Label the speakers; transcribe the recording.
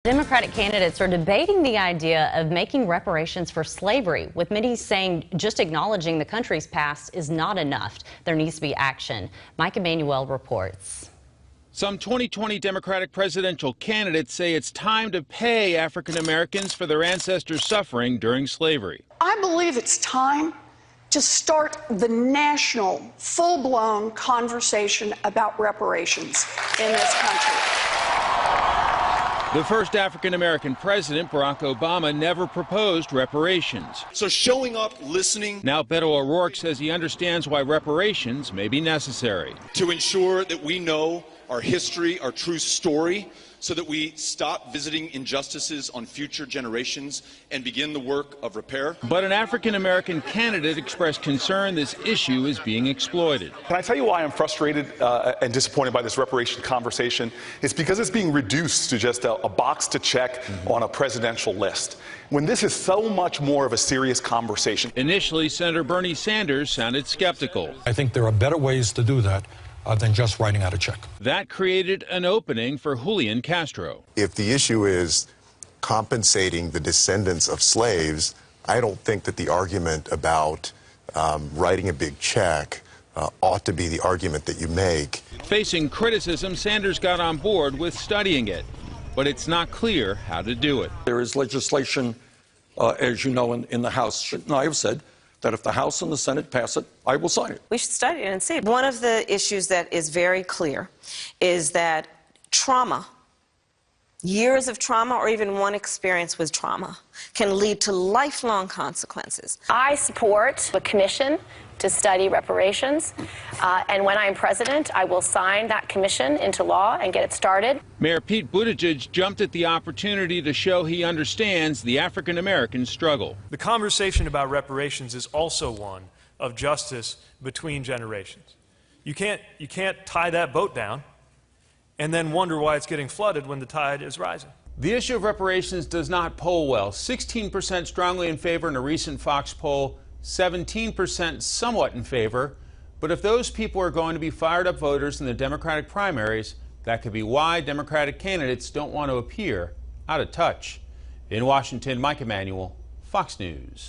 Speaker 1: Democratic candidates are debating the idea of making reparations for slavery, with many saying just acknowledging the country's past is not enough. There needs to be action. Mike Emanuel reports.
Speaker 2: Some 2020 Democratic presidential candidates say it's time to pay African Americans for their ancestors' suffering during slavery.
Speaker 3: I believe it's time to start the national, full-blown conversation about reparations in this country.
Speaker 2: The first African-American president, Barack Obama, never proposed reparations.
Speaker 4: So showing up, listening.
Speaker 2: Now Beto O'Rourke says he understands why reparations may be necessary.
Speaker 4: To ensure that we know our history, our true story, so that we stop visiting injustices on future generations and begin the work of repair.
Speaker 2: But an African-American candidate expressed concern this issue is being exploited.
Speaker 5: Can I tell you why I'm frustrated and disappointed by this reparation conversation? It's because it's being reduced to just a box to check on a presidential list, when this is so much more of a serious conversation.
Speaker 2: Initially, Senator Bernie Sanders sounded skeptical.
Speaker 6: I think there are better ways to do that than just writing out a check.
Speaker 2: That created an opening for Julian Castro.
Speaker 7: If the issue is compensating the descendants of slaves, I don't think that the argument about writing a big check ought to be the argument that you make.
Speaker 2: Facing criticism, Sanders got on board with studying it, but it's not clear how to do it.
Speaker 8: There is legislation, as you know, in the House, and I have said that if the House and the Senate pass it, I will sign it.
Speaker 9: We should study it and see. One of the issues that is very clear is that trauma, years of trauma or even one experience with trauma, can lead to lifelong consequences.
Speaker 10: I support the commission to study reparations, and when I'm president, I will sign that commission into law and get it started.
Speaker 2: Mayor Pete Buttigieg jumped at the opportunity to show he understands the African-American struggle.
Speaker 11: The conversation about reparations is also one of justice between generations. You can't tie that boat down and then wonder why it's getting flooded when the tide is rising.
Speaker 2: The issue of reparations does not poll well. 16% strongly in favor in a recent Fox poll, 17% somewhat in favor. But if those people are going to be fired up voters in the Democratic primaries, that could be why Democratic candidates don't want to appear out of touch. In Washington, Mike Emanuel, Fox News.